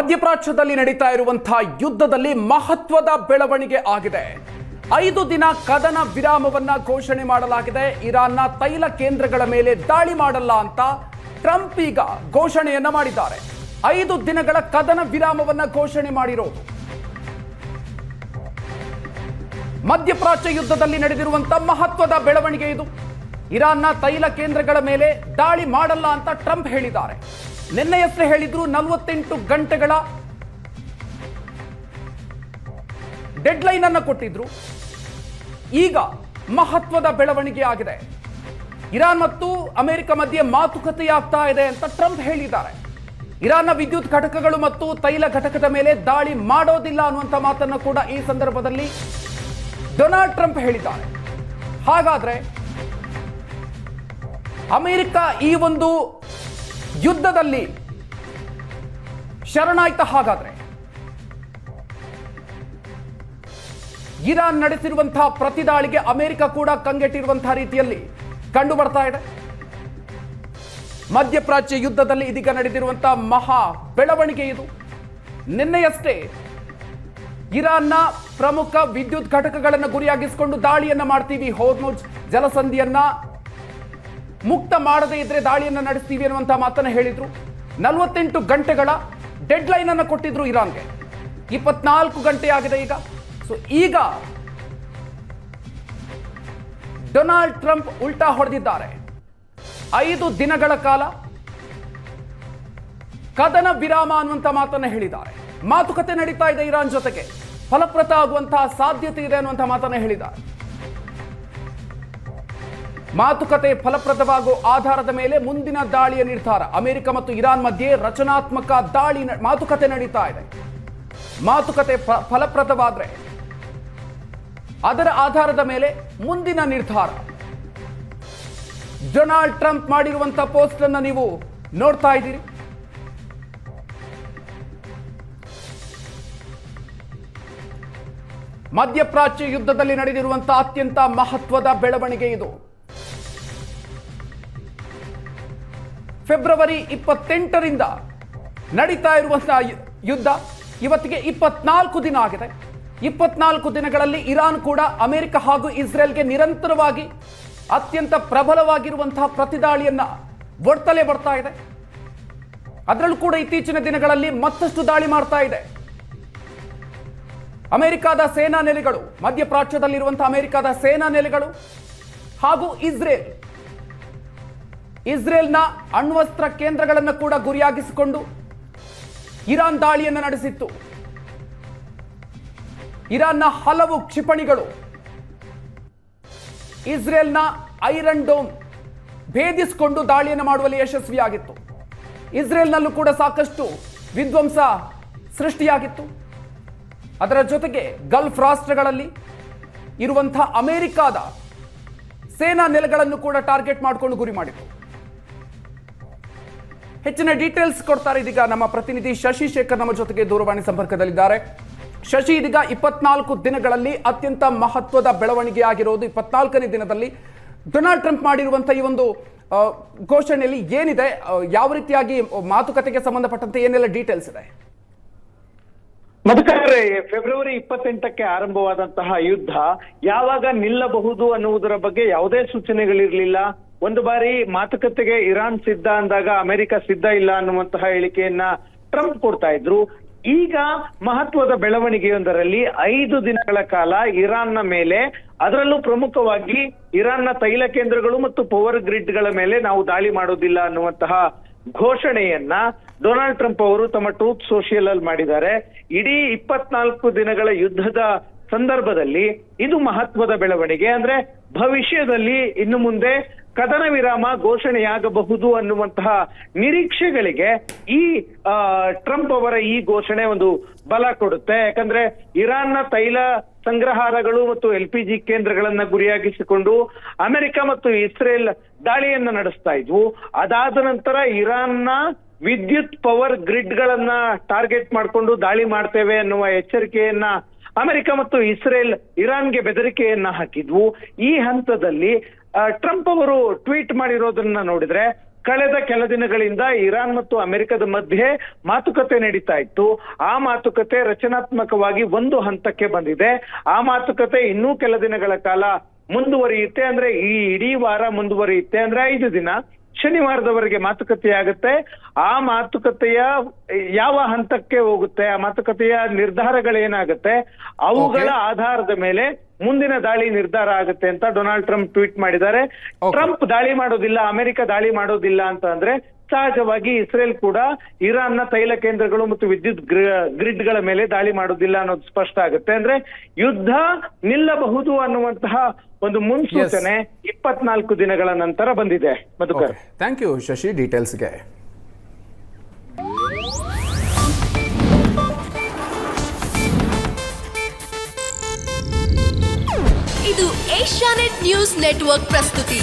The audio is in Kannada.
ಮಧ್ಯಪ್ರಾಚ್ಯದಲ್ಲಿ ನಡೀತಾ ಇರುವಂತಹ ಯುದ್ಧದಲ್ಲಿ ಮಹತ್ವದ ಬೆಳವಣಿಗೆ ಆಗಿದೆ. 5 ದಿನ ಕದನ ವಿರಾಮವನ್ನ ಘೋಷಣೆ ಮಾಡಲಾಗಿದೆ. ಇರಾನ್ನ ತೈಲ ಕೇಂದ್ರಗಳ ಮೇಲೆ ದಾಳಿ ಮಾಡಲ್ಲ ಅಂತ ಟ್ರಂಪ್ ಈಗ ಘೋಷಣೆಯನ್ನ ಮಾಡಿದ್ದಾರೆ. 5 ದಿನಗಳ ಕದನ ವಿರಾಮವನ್ನ ಘೋಷಣೆ ಮಾಡಿರೋದು. ಮಧ್ಯಪ್ರಾಚ್ಯ ಯುದ್ಧದಲ್ಲಿ ನಡೆದಿರುವಂತಹ ಮಹತ್ವದ ಬೆಳವಣಿಗೆ ಇದು. ಇರಾನ್ನ ತೈಲ ಕೇಂದ್ರಗಳ ಮೇಲೆ ದಾಳಿ ಮಾಡಲ್ಲ ಅಂತ ಟ್ರಂಪ್ ಹೇಳಿದ್ದಾರೆ. ನಿನ್ನೆಯಷ್ಟೇ ಹೇಳಿದ್ರು 48 ಗಂಟೆಗಳ ಡೆಡ್ಲೈನ್ ಅನ್ನು ಕೊಟ್ಟಿದ್ರು. ಈಗ ಮಹತ್ವದ ಬೆಳವಣಿಗೆ ಆಗಿದೆ. ಇರಾನ್ ಮತ್ತು ಅಮೆರಿಕ ಮಧ್ಯೆ ಮಾತುಕತೆ ಆಗ್ತಾ ಇದೆ ಅಂತ ಟ್ರಂಪ್ ಹೇಳಿದ್ದಾರೆ. ಇರಾನ್ನ ವಿದ್ಯುತ್ ಘಟಕಗಳು ಮತ್ತು ತೈಲ ಘಟಕದ ಮೇಲೆ ದಾಳಿ ಮಾಡೋದಿಲ್ಲ ಅನ್ನುವಂಥ ಮಾತನ್ನು ಕೂಡ ಈ ಸಂದರ್ಭದಲ್ಲಿ ಡೊನಾಲ್ಡ್ ಟ್ರಂಪ್ ಹೇಳಿದ್ದಾರೆ. ಹಾಗಾದ್ರೆ ಅಮೆರಿಕ ಈ ಒಂದು ಯುದ್ಧದಲ್ಲಿ ಶರಣಾಯ್ತ. ಹಾಗಾದ್ರೆ ಇರಾನ್ ನಡೆಸಿರುವಂತಹ ಪ್ರತಿದಾಳಿಗೆ ಅಮೆರಿಕ ಕೂಡ ಕಂಗೆಟ್ಟಿರುವಂತಹ ರೀತಿಯಲ್ಲಿ ಕಂಡು ಬರ್ತಾ ಇದೆ. ಮಧ್ಯಪ್ರಾಚ್ಯ ಯುದ್ಧದಲ್ಲಿ ಇದೀಗ ನಡೆದಿರುವಂತಹ ಮಹಾ ಬೆಳವಣಿಗೆ ಇದು. ನಿನ್ನೆಯಷ್ಟೇ ಇರಾನ್ನ ಪ್ರಮುಖ ವಿದ್ಯುತ್ ಘಟಕಗಳನ್ನು ಗುರಿಯಾಗಿಸಿಕೊಂಡು ದಾಳಿಯನ್ನ ಮಾಡ್ತೀವಿ, ಹೋರ್ಮುಜ್ ಜಲಸಂಧಿಯನ್ನ ಮುಕ್ತ ಮಾಡದೇ ಇದ್ರೆ ದಾಳಿಯನ್ನ ನಡೆಸ್ತೀವಿ ಅನ್ನುವಂತಹ ಮಾತನ್ನ ಹೇಳಿದ್ರು. 48 ಗಂಟೆಗಳ ಡೆಡ್ಲೈನ್ ಅನ್ನು ಕೊಟ್ಟಿದ್ರು ಇರಾನ್ಗೆ. 24 ಗಂಟೆ ಆಗಿದೆ ಈಗ. ಸೊ ಈಗ ಡೊನಾಲ್ಡ್ ಟ್ರಂಪ್ ಉಲ್ಟಾ ಹೊಡೆದಿದ್ದಾರೆ. 5 ದಿನಗಳ ಕಾಲ ಕದನ ವಿರಾಮ ಅನ್ನುವಂಥ ಮಾತನ್ನ ಹೇಳಿದ್ದಾರೆ. ಮಾತುಕತೆ ನಡೀತಾ ಇದೆ ಇರಾನ್ ಜೊತೆಗೆ, ಫಲಪ್ರದ ಆಗುವಂತಹ ಸಾಧ್ಯತೆ ಇದೆ ಅನ್ನುವಂಥ ಮಾತನ್ನ ಹೇಳಿದ್ದಾರೆ. ಮಾತುಕತೆ ಫಲಪ್ರದವಾಗುವ ಆಧಾರದ ಮೇಲೆ ಮುಂದಿನ ದಾಳಿಯ ನಿರ್ಧಾರ. ಅಮೆರಿಕ ಮತ್ತು ಇರಾನ್ ಮಧ್ಯೆ ರಚನಾತ್ಮಕ ದಾಳಿ ಮಾತುಕತೆ ನಡೀತಾ ಇದೆ. ಮಾತುಕತೆ ಫಲಪ್ರದವಾದ್ರೆ ಅದರ ಆಧಾರದ ಮೇಲೆ ಮುಂದಿನ ನಿರ್ಧಾರ. ಡೊನಾಲ್ಡ್ ಟ್ರಂಪ್ ಮಾಡಿರುವಂತಹ ಪೋಸ್ಟ್ ಅನ್ನು ನೀವು ನೋಡ್ತಾ ಇದ್ದೀರಿ. ಮಧ್ಯಪ್ರಾಚ್ಯ ಯುದ್ಧದಲ್ಲಿ ನಡೆದಿರುವಂತಹ ಅತ್ಯಂತ ಮಹತ್ವದ ಬೆಳವಣಿಗೆ ಇದು. ಫೆಬ್ರವರಿ 28ರಿಂದ ನಡೀತಾ ಇರುವಂತಹ ಯುದ್ಧ ಇವತ್ತಿಗೆ 24 ದಿನ ಆಗಿದೆ. 24 ದಿನಗಳಲ್ಲಿ ಇರಾನ್ ಕೂಡ ಅಮೆರಿಕ ಹಾಗೂ ಇಸ್ರೇಲ್ಗೆ ನಿರಂತರವಾಗಿ ಅತ್ಯಂತ ಪ್ರಬಲವಾಗಿರುವಂತಹ ಪ್ರತಿದಾಳಿಯನ್ನ ಒಡ್ತಲೇ ಬರ್ತಾ ಇದೆ. ಅದರಲ್ಲೂ ಕೂಡ ಇತ್ತೀಚಿನ ದಿನಗಳಲ್ಲಿ ಮತ್ತಷ್ಟು ದಾಳಿ ಮಾಡ್ತಾ ಇದೆ. ಅಮೆರಿಕದ ಸೇನಾ ನೆಲೆಗಳು, ಮಧ್ಯಪ್ರಾಚ್ಯದಲ್ಲಿರುವಂತಹ ಅಮೆರಿಕದ ಸೇನಾ ನೆಲೆಗಳು ಹಾಗೂ ಇಸ್ರೇಲ್ನ ಅಣ್ವಸ್ತ್ರ ಕೇಂದ್ರಗಳನ್ನು ಕೂಡ ಗುರಿಯಾಗಿಸಿಕೊಂಡು ಇರಾನ್ ದಾಳಿಯನ್ನು ನಡೆಸಿತ್ತು. ಇರಾನ್ನ ಹಲವು ಕ್ಷಿಪಣಿಗಳು ಇಸ್ರೇಲ್ನ ಐರನ್ ಡೋಮ್ ಭೇದಿಸಿಕೊಂಡು ದಾಳಿಯನ್ನು ಮಾಡುವಲ್ಲಿ ಯಶಸ್ವಿಯಾಗಿತ್ತು. ಇಸ್ರೇಲ್ನಲ್ಲೂ ಕೂಡ ಸಾಕಷ್ಟು ವಿಧ್ವಂಸ ಸೃಷ್ಟಿಯಾಗಿತ್ತು. ಅದರ ಜೊತೆಗೆ ಗಲ್ಫ್ ರಾಷ್ಟ್ರಗಳಲ್ಲಿ ಇರುವಂತಹ ಅಮೆರಿಕದ ಸೇನಾ ನೆಲೆಗಳನ್ನು ಕೂಡ ಟಾರ್ಗೆಟ್ ಮಾಡಿಕೊಂಡು ಗುರಿ ಮಾಡಿತ್ತು. ಹೆಚ್ಚಿನ ಡೀಟೇಲ್ಸ್ ಕೊಡ್ತಾರೆ ಇದೀಗ ನಮ್ಮ ಪ್ರತಿನಿಧಿ ಶಶಿ ಶೇಖರ್ ನಮ್ಮ ಜೊತೆಗೆ ದೂರವಾಣಿ ಸಂಪರ್ಕದಲ್ಲಿದ್ದಾರೆ. ಶಶಿ, ಇದೀಗ 24 ದಿನಗಳಲ್ಲಿ ಅತ್ಯಂತ ಮಹತ್ವದ ಬೆಳವಣಿಗೆ ಆಗಿರೋದು. 24ನೇ ದಿನದಲ್ಲಿ ಡೊನಾಲ್ಡ್ ಟ್ರಂಪ್ ಮಾಡಿರುವಂತಹ ಈ ಒಂದು ಘೋಷಣೆಯಲ್ಲಿ ಏನಿದೆ, ಯಾವ ರೀತಿಯಾಗಿ ಮಾತುಕತೆಗೆ ಸಂಬಂಧಪಟ್ಟಂತೆ ಏನೆಲ್ಲ ಡೀಟೇಲ್ಸ್ ಇದೆ? ಮಧುಕರ್, ಫೆಬ್ರವರಿ 28ಕ್ಕೆ ಆರಂಭವಾದಂತಹ ಯುದ್ಧ ಯಾವಾಗ ನಿಲ್ಲಬಹುದು ಅನ್ನುವುದರ ಬಗ್ಗೆ ಯಾವುದೇ ಸೂಚನೆಗಳಿರಲಿಲ್ಲ. ಒಂದು ಬಾರಿ ಮಾತುಕತೆಗೆ ಇರಾನ್ ಸಿದ್ಧ ಅಂದಾಗ ಅಮೆರಿಕ ಸಿದ್ಧ ಇಲ್ಲ ಅನ್ನುವಂತಹ ಹೇಳಿಕೆಯನ್ನ ಟ್ರಂಪ್ ಕೊಡ್ತಾ ಇದ್ರು. ಈಗ ಮಹತ್ವದ ಬೆಳವಣಿಗೆಯೊಂದರಲ್ಲಿ 5 ದಿನಗಳ ಕಾಲ ಇರಾನ್ನ ಮೇಲೆ, ಅದರಲ್ಲೂ ಪ್ರಮುಖವಾಗಿ ಇರಾನ್ನ ತೈಲ ಕೇಂದ್ರಗಳು ಮತ್ತು ಪವರ್ ಗ್ರಿಡ್ಗಳ ಮೇಲೆ ನಾವು ದಾಳಿ ಮಾಡೋದಿಲ್ಲ ಅನ್ನುವಂತಹ ಘೋಷಣೆಯನ್ನ ಡೊನಾಲ್ಡ್ ಟ್ರಂಪ್ ಅವರು ತಮ್ಮ ಟ್ರೂತ್ ಸೋಷಿಯಲ್ ಅಲ್ಲಿ ಮಾಡಿದ್ದಾರೆ. ಇಡೀ 24 ದಿನಗಳ ಯುದ್ಧದ ಸಂದರ್ಭದಲ್ಲಿ ಇದು ಮಹತ್ವದ ಬೆಳವಣಿಗೆ. ಅಂದ್ರೆ ಭವಿಷ್ಯದಲ್ಲಿ ಇನ್ನು ಮುಂದೆ ಕದನ ವಿರಾಮ ಘೋಷಣೆಯಾಗಬಹುದು ಅನ್ನುವಂತಹ ನಿರೀಕ್ಷೆಗಳಿಗೆ ಈ ಟ್ರಂಪ್ ಅವರ ಈ ಘೋಷಣೆ ಒಂದು ಬಲ ಕೊಡುತ್ತೆ. ಯಾಕಂದ್ರೆ ಇರಾನ್ನ ತೈಲ ಸಂಗ್ರಹಾರಗಳು ಮತ್ತು LPG ಕೇಂದ್ರಗಳನ್ನ ಗುರಿಯಾಗಿಸಿಕೊಂಡು ಅಮೆರಿಕ ಮತ್ತು ಇಸ್ರೇಲ್ ದಾಳಿಯನ್ನ ನಡೆಸ್ತಾ ಇದ್ವು. ಅದಾದ ನಂತರ ಇರಾನ್ನ ವಿದ್ಯುತ್ ಪವರ್ ಗ್ರಿಡ್ ಗಳನ್ನ ಟಾರ್ಗೆಟ್ ಮಾಡಿಕೊಂಡು ದಾಳಿ ಮಾಡ್ತೇವೆ ಅನ್ನುವ ಎಚ್ಚರಿಕೆಯನ್ನ ಅಮೆರಿಕ ಮತ್ತು ಇಸ್ರೇಲ್ ಇರಾನ್ಗೆ ಬೆದರಿಕೆಯನ್ನ ಹಾಕಿದ್ವು. ಈ ಹಂತದಲ್ಲಿ ಟ್ರಂಪ್ ಅವರು ಟ್ವೀಟ್ ಮಾಡಿರೋದನ್ನ ನೋಡಿದ್ರೆ ಕಳೆದ ಕೆಲ ದಿನಗಳಿಂದ ಇರಾನ್ ಮತ್ತು ಅಮೆರಿಕದ ಮಧ್ಯೆ ಮಾತುಕತೆ ನಡೀತಾ ಇತ್ತು. ಆ ಮಾತುಕತೆ ರಚನಾತ್ಮಕವಾಗಿ ಒಂದು ಹಂತಕ್ಕೆ ಬಂದಿದೆ. ಆ ಮಾತುಕತೆ ಇನ್ನೂ ಕೆಲ ದಿನಗಳ ಕಾಲ ಮುಂದುವರಿಯುತ್ತೆ. ಅಂದ್ರೆ ಈ ಇಡೀ ವಾರ ಮುಂದುವರಿಯುತ್ತೆ. ಅಂದ್ರೆ 5 ದಿನ, ಶನಿವಾರದವರೆಗೆ ಮಾತುಕತೆ ಆಗುತ್ತೆ. ಆ ಮಾತುಕತೆಯ ಯಾವ ಹಂತಕ್ಕೆ ಹೋಗುತ್ತೆ, ಆ ಮಾತುಕತೆಯ ನಿರ್ಧಾರಗಳೇನಾಗುತ್ತೆ, ಅವುಗಳ ಆಧಾರದ ಮೇಲೆ ಮುಂದಿನ ದಾಳಿ ನಿರ್ಧಾರ ಆಗುತ್ತೆ ಅಂತ ಡೊನಾಲ್ಡ್ ಟ್ರಂಪ್ ಟ್ವೀಟ್ ಮಾಡಿದ್ದಾರೆ. ಟ್ರಂಪ್ ದಾಳಿ ಮಾಡೋದಿಲ್ಲ, ಅಮೆರಿಕ ದಾಳಿ ಮಾಡೋದಿಲ್ಲ ಅಂತ ಅಂದ್ರೆ ಸಹಜವಾಗಿ ಇಸ್ರೇಲ್ ಕೂಡ ಇರಾನ್ನ ತೈಲ ಕೇಂದ್ರಗಳು ಮತ್ತು ವಿದ್ಯುತ್ ಗ್ರಿಡ್ಗಳ ಮೇಲೆ ದಾಳಿ ಮಾಡೋದಿಲ್ಲ ಅನ್ನೋದು ಸ್ಪಷ್ಟ ಆಗುತ್ತೆ. ಅಂದ್ರೆ ಯುದ್ಧ ನಿಲ್ಲಬಹುದು ಅನ್ನುವಂತಹ ಒಂದು ಮುನ್ಸೂಚನೆ 24 ದಿನಗಳ ನಂತರ ಬಂದಿದೆ. ಮಧುಕರ್, ಥ್ಯಾಂಕ್ ಯು ಶಶಿ ಡೀಟೇಲ್ಸ್ಗೆ. ಇದು ಏಷ್ಯಾನೆಟ್ ನ್ಯೂಸ್ ನೆಟ್ವರ್ಕ್ ಪ್ರಸ್ತುತಿ.